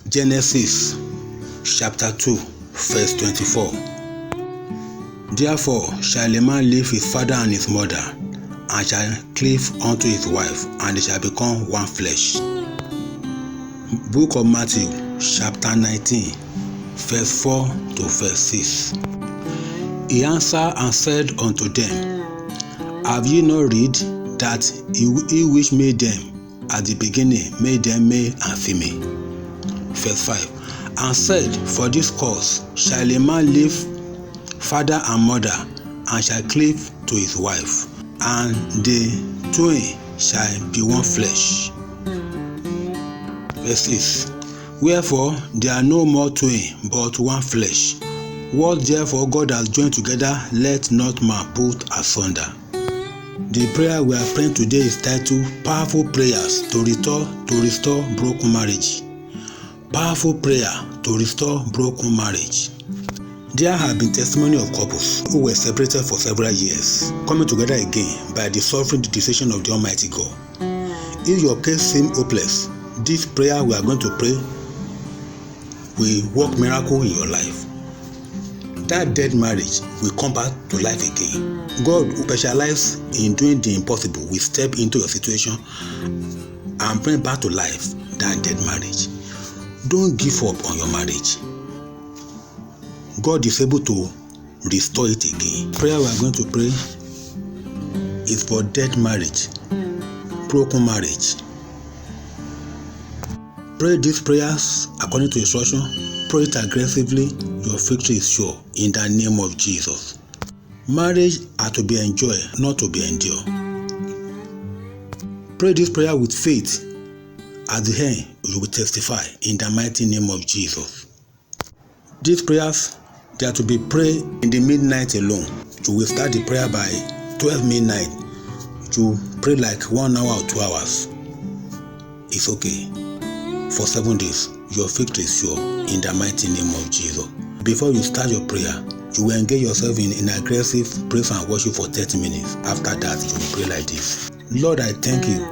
Genesis chapter 2 verse 24. Therefore shall a man leave his father and his mother, and shall cleave unto his wife, and they shall become one flesh. Book of Matthew chapter 19 verse 4 to verse 6. He answered and said unto them, Have ye not read that he which made them at the beginning made them male and female? Verse 5. And said, For this cause shall a man leave father and mother, and shall cleave to his wife, and the twain shall be one flesh. Verse 6. Wherefore there are no more twain, but one flesh. What therefore God has joined together, let not man put asunder. The prayer we are praying today is titled Powerful Prayers to Restore Broken Marriage. Powerful prayer to restore broken marriage. There have been testimony of couples who were separated for several years coming together again by the sovereign decision of the Almighty God. If your case seems hopeless, this prayer we are going to pray will work miracle in your life. That dead marriage will come back to life again. God, who specializes in doing the impossible, will step into your situation and bring back to life that dead marriage. Don't give up on your marriage. God is able to restore it again. Prayer we are going to pray is for dead marriage, broken marriage. Pray these prayers according to instruction. Pray it aggressively. Your victory is sure in the name of Jesus. Marriage are to be enjoyed, not to be endured. Pray this prayer with faith. At the end, you will testify in the mighty name of Jesus. These prayers, they are to be prayed in the midnight alone. You will start the prayer by 12 midnight. You pray like 1 hour or 2 hours. It's okay. For 7 days, your victory is sure in the mighty name of Jesus. Before you start your prayer, you will engage yourself in aggressive praise and worship for 30 minutes. After that, you will pray like this. Lord, I thank you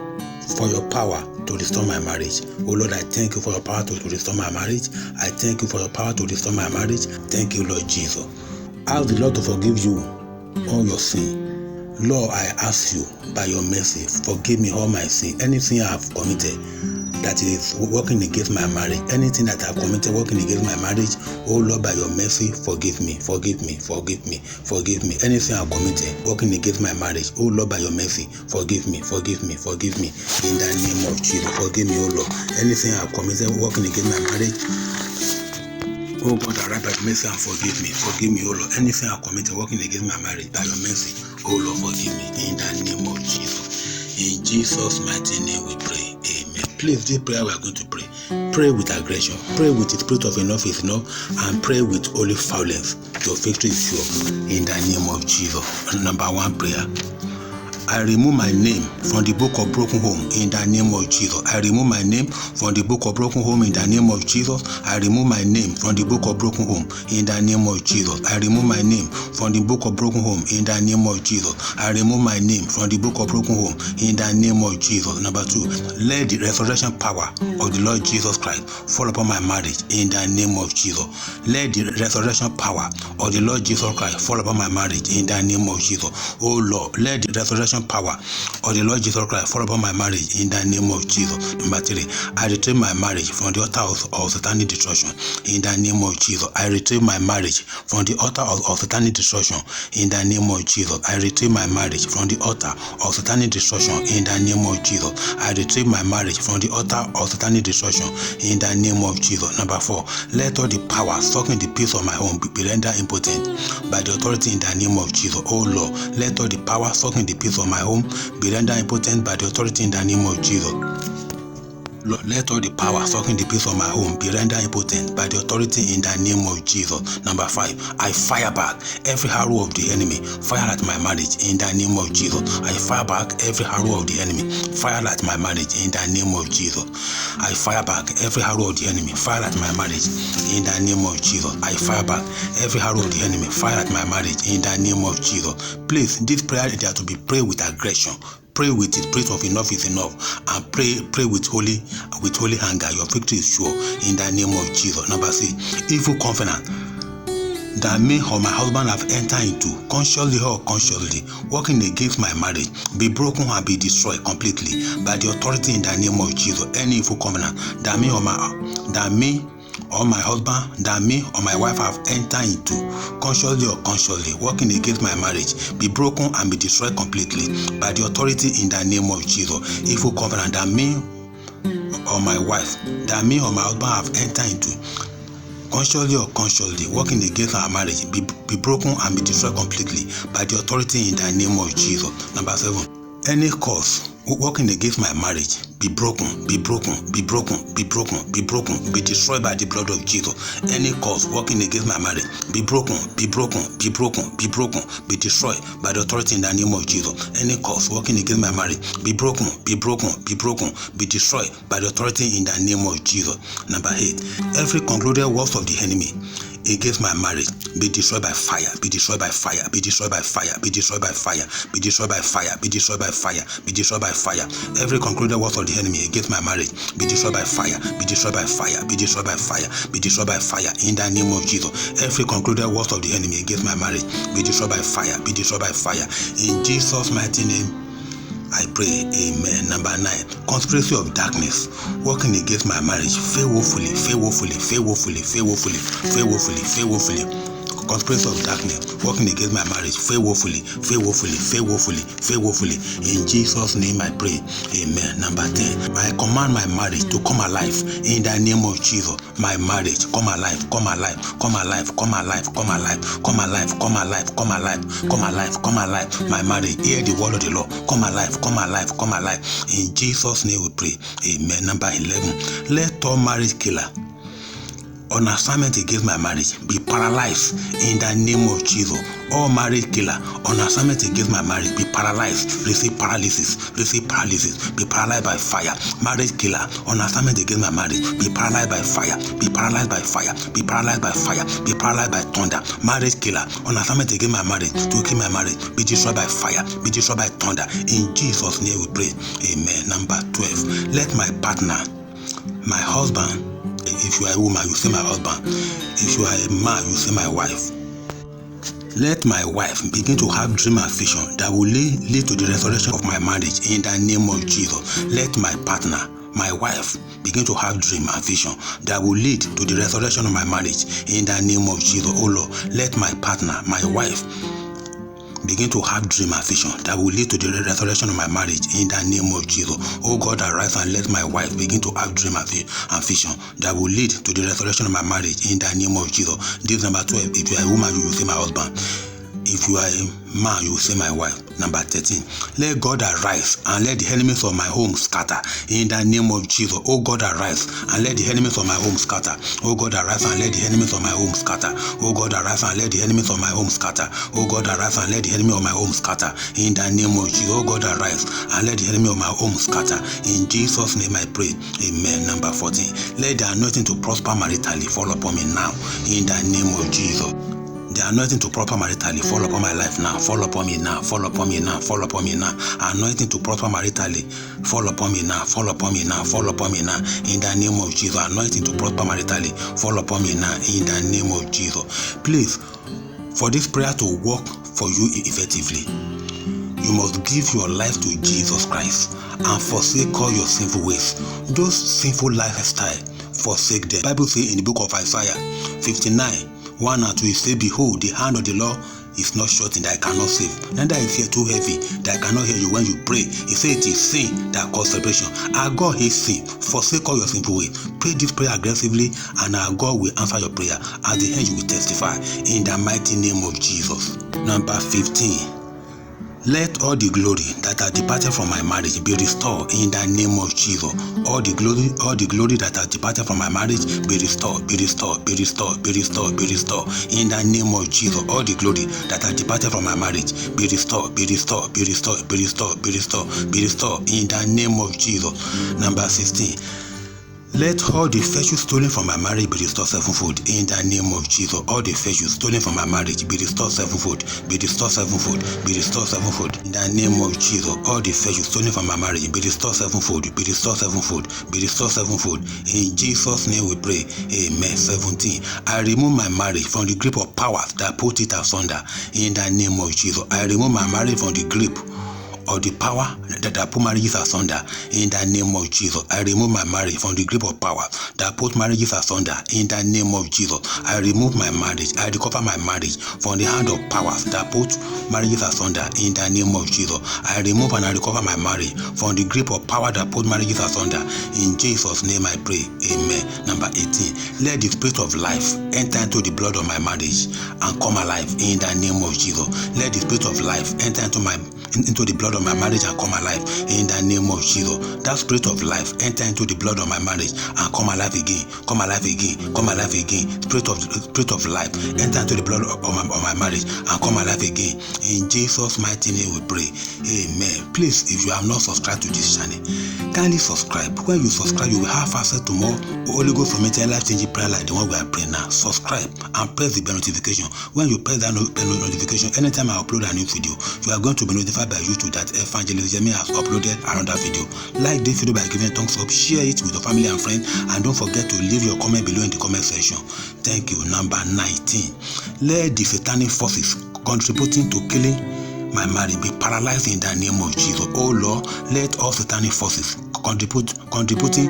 for your power to restore my marriage. Oh Lord, I thank you for your power to restore my marriage. I thank you for your power to restore my marriage. Thank you, Lord Jesus. Ask the Lord to forgive you all your sin. Lord, I ask you by your mercy, forgive me all my sin. Anything I have committed that is working against my marriage, anything that I have committed working against my marriage, oh Lord, by your mercy, forgive me, forgive me, forgive me, forgive me. Anything I have committed working against my marriage, oh Lord, by your mercy, forgive me, forgive me, forgive me. In the name of Jesus, forgive me, oh Lord. Anything I have committed working against my marriage, oh God, I write by mercy and forgive me, oh Lord. Anything I have committed working against my marriage, by your mercy, oh Lord, forgive me. In the name of Jesus. In Jesus' mighty name we pray. Amen. Please, this prayer we are going to pray. Pray with aggression. Pray with the spirit of enough is enough, and pray with holy violence. Your victory is sure in the name of Jesus. Number 1 prayer. I remove my name from the book of broken home in the name of Jesus. I remove my name from the book of broken home in the name of Jesus. I remove my name from the book of broken home in the name of Jesus. I remove my name from the book of broken home in the name of Jesus. I remove my name from the book of broken home in the name of Jesus. Number 2, let the resurrection power of the Lord Jesus Christ fall upon my marriage in the name of Jesus. Let the resurrection power of the Lord Jesus Christ fall upon my marriage in the name of Jesus. Oh Lord, let the resurrection power of the Lord Jesus Christ fall upon my marriage in the name of Jesus. Number 3, I retrieve my marriage from the altar of satanic destruction in the name of Jesus. I retrieve my marriage from the altar of satanic destruction in the name of Jesus. I retrieve my marriage from the altar of satanic destruction in the name of Jesus. I retrieve my marriage from the altar of satanic destruction in the name of Jesus. Number 4, let all the power sucking the peace of my home be rendered impotent by the authority in the name of Jesus. Oh Lord, let all the power sucking the peace of my home be rendered impotent by the authority in the name of Jesus. Lord, let all the power sucking the peace of my home be rendered impotent by the authority in the name of Jesus. Number 5, I fire back every arrow of the enemy. Fire at my marriage in the name of Jesus. I fire back every arrow of the enemy. Fire at my marriage in the name of Jesus. I fire back every arrow of the enemy. Fire at my marriage in the name of Jesus. I fire back every arrow of the enemy. Fire at my marriage in the name of Jesus. Please, this prayer is to be prayed with aggression. Pray with it. Pray of enough is enough. And pray with holy hunger. Your victory is sure in the name of Jesus. Number 6, evil covenant that me or my husband have entered into, consciously or unconsciously, working against my marriage, be broken and be destroyed completely by the authority in the name of Jesus. Any evil covenant that me or my husband, that me or my wife have entered into, consciously or unconsciously, working against my marriage, be broken and be destroyed completely by the authority in the name of Jesus. Evil covenant that me or my wife, that me or my husband have entered into, consciously or unconsciously, working against our marriage, be broken and be destroyed completely by the authority in the name of Jesus. Number 7, any cause working against my marriage, be broken, be broken, be broken, be broken, be broken, be destroyed by the blood of Jesus. Any cause working against my marriage, be broken, be broken, be broken, be broken, be destroyed by the authority in the name of Jesus. Any cause working against my marriage, be broken, be broken, be broken, be destroyed by the authority in the name of Jesus. Number 8, every concluded works of the enemy against my marriage, be destroyed by fire, be destroyed by fire, be destroyed by fire, be destroyed by fire, be destroyed by fire, be destroyed by fire, be destroyed by fire. Every concluded works of the enemy against my marriage, be destroyed by fire, be destroyed by fire, be destroyed by fire, be destroyed by fire in the name of Jesus. Every concluded works of the enemy against my marriage, be destroyed by fire, be destroyed by fire. In Jesus' mighty name I pray, amen. Number 9, conspiracy of darkness working against my marriage, fail woefully, fail woefully, fail woefully, fail woefully, fail woefully, fail woefully. Conspiracy of darkness working against my marriage, fail woefully, fail woefully, fail woefully, fail woefully. In Jesus' name I pray, amen. Number 10, I command my marriage to come alive in the name of Jesus. My marriage, come alive, come alive, come alive, come alive, come alive, come alive, come alive, come alive, come alive, come alive. My marriage, hear the word of the Lord, come alive, come alive, come alive. In Jesus' name we pray, amen. Number 11, let all marriage killer on assignment against my marriage be paralyzed in the name of Jesus. All marriage killer on assignment against my marriage be paralyzed. Receive paralysis, receive paralysis, be paralyzed by fire. Marriage killer on assignment against my marriage be paralyzed by fire, be paralyzed by fire, be paralyzed by fire, be paralyzed by thunder. Marriage killer on assignment against my marriage to kill my marriage, be destroyed by fire, be destroyed by thunder. In Jesus' name we pray, amen. Number 12, let my partner, my husband, if you are a woman, you say my husband. If you are a man, you say my wife. Let my wife begin to have dream and vision that will lead to the restoration of my marriage in the name of Jesus. Let my partner, my wife, begin to have dream and vision that will lead to the restoration of my marriage in the name of Jesus. Oh Lord, let my partner, my wife, begin to have dream and vision that will lead to the restoration of my marriage in the name of Jesus. Oh God, arise and let my wife begin to have dream and vision that will lead to the restoration of my marriage in the name of Jesus. This number 12, if you are a woman, you will say my husband. If you are a man, you will say my wife. Number 13, let God arise and let the enemies of my home scatter in the name of Jesus. Oh God, arise and let the enemies of my home scatter. Oh God, arise and let the enemies of my home scatter. Oh God, arise and let the enemies of my home scatter. Oh God, arise and let the enemy of my home scatter in the name of Jesus. Oh God, arise and let the enemy of my home scatter. In Jesus' name I pray, amen. Number 14, let the anointing to prosper maritally fall upon me now in the name of Jesus. The anointing to prosper maritally fall upon my life now, fall upon me now, fall upon me now, fall upon me now. Anointing to prosper maritally fall upon me now, fall upon me now, fall upon me now. In the name of Jesus, anointing to prosper maritally fall upon me now. In the name of Jesus. Please, for this prayer to work for you effectively, you must give your life to Jesus Christ and forsake all your sinful ways. Those sinful lifestyle, forsake them. The Bible says in the book of Isaiah 59, 1 and 2, it says, behold, the hand of the Lord is not short that I cannot save, neither is it too heavy that I cannot hear you when you pray. He said it is sin that causes separation. Our God hates sin. Forsake all your sinful ways. Pray this prayer aggressively, and our God will answer your prayer. At the end, you will testify in the mighty name of Jesus. Number 15. Let all the glory that has departed from my marriage be restored in the name of Jesus. All the glory that has departed from my marriage be restored, be restored, be restored, be restored, be restored in the name of Jesus. All the glory that has departed from my marriage be restored, be restored, be restored, be restored, be restored, be restored in the name of Jesus. Number 16. Let all the virtues stolen from my marriage be restored sevenfold in the name of Jesus. All the virtues stolen from my marriage be restored sevenfold, be restored sevenfold, be restored sevenfold in the name of Jesus. All the virtues stolen from my marriage be restored sevenfold, be restored sevenfold, be restored sevenfold. In Jesus' name we pray. Amen. 17. I remove my marriage from the grip of powers that put it asunder in the name of Jesus. I remove my marriage from the grip or the power that put marriages asunder in the name of Jesus. I remove my marriage from the grip of power that put marriages asunder in the name of Jesus. I remove my marriage. I recover my marriage from the hand of powers that put marriages asunder in the name of Jesus. I remove and I recover my marriage from the grip of power that put marriages asunder. In Jesus' name I pray. Amen. Number 18. Let the spirit of life enter into the blood of my marriage and come alive in the name of Jesus. Let the spirit of life enter into the blood of my marriage and come alive in the name of Jesus. That spirit of life enter into the blood of my marriage and come alive again, come alive again, come alive again. Spirit of life enter into the blood of my marriage and come alive again. In Jesus' mighty name we pray. Amen. Please, if you have not subscribed to this channel, kindly subscribe. When you subscribe, you will have access to more Holy Ghost and life-changing prayer like the one we are praying now. Subscribe and press the bell notification. When you press that notification, anytime I upload a new video, you are going to be notified by YouTube that Evangelism has uploaded another video. Like this video by giving a thumbs up, share it with your family and friends, and don't forget to leave your comment below in the comment section. Thank you. Number 19. Let the satanic forces contributing to killing my marriage be paralyzed in the name of Jesus. Oh Lord, let all satanic forces contributing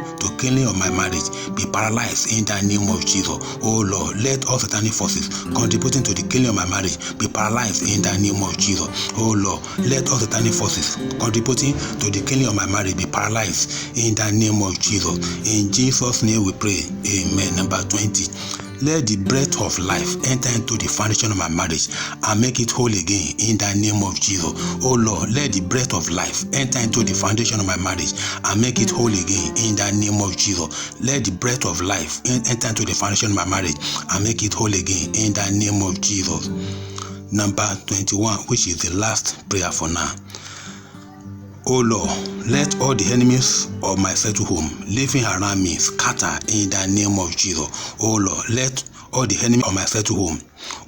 to killing of my marriage be paralyzed in the name of Jesus. Oh Lord, let all satanic forces contributing to the killing of my marriage be paralyzed in the name of Jesus. Oh Lord, let all satanic forces contributing to the killing of my marriage be paralyzed in the name of Jesus. In Jesus' name we pray. Amen. Number 20. Let the breath of life enter into the foundation of my marriage and make it whole again in the name of Jesus. Oh Lord, let the breath of life enter into the foundation of my marriage and make it whole again in the name of Jesus. Let the breath of life enter into the foundation of my marriage and make it whole again in the name of Jesus. Number 21, which is the last prayer for now. Oh Lord, let all the enemies of my settled home living around me scatter in the name of Jesus. Oh Lord, let all the enemies of my settled home.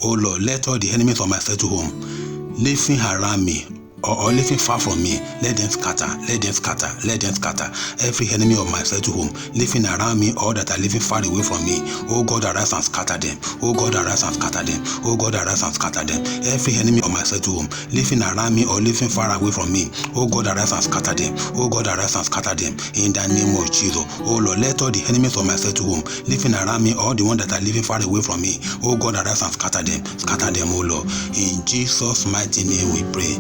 Oh Lord, let all the enemies of my settled home living around me or living far from me, let them scatter, let them scatter, let them scatter. Every enemy of my settled home living around me or that are living far away from me, oh God, arise and scatter them. Oh God, arise and scatter them. Oh God, arise and scatter them. Every enemy of my settled home living around me or living far away from me, oh God, arise and scatter them. Oh God, arise and scatter them in the name of Jesus. Oh Lord, let all the enemies of my settled home living around me or the one that are living far away from me, oh God, arise and scatter them, oh Lord. In Jesus' mighty name we pray.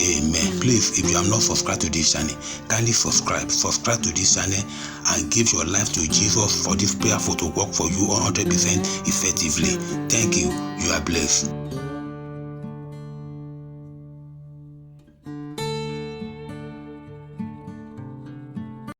Amen. Please, if you have not subscribed to this channel, kindly subscribe to this channel and give your life to Jesus for this prayer to work for you 100% effectively. Thank you. You are blessed.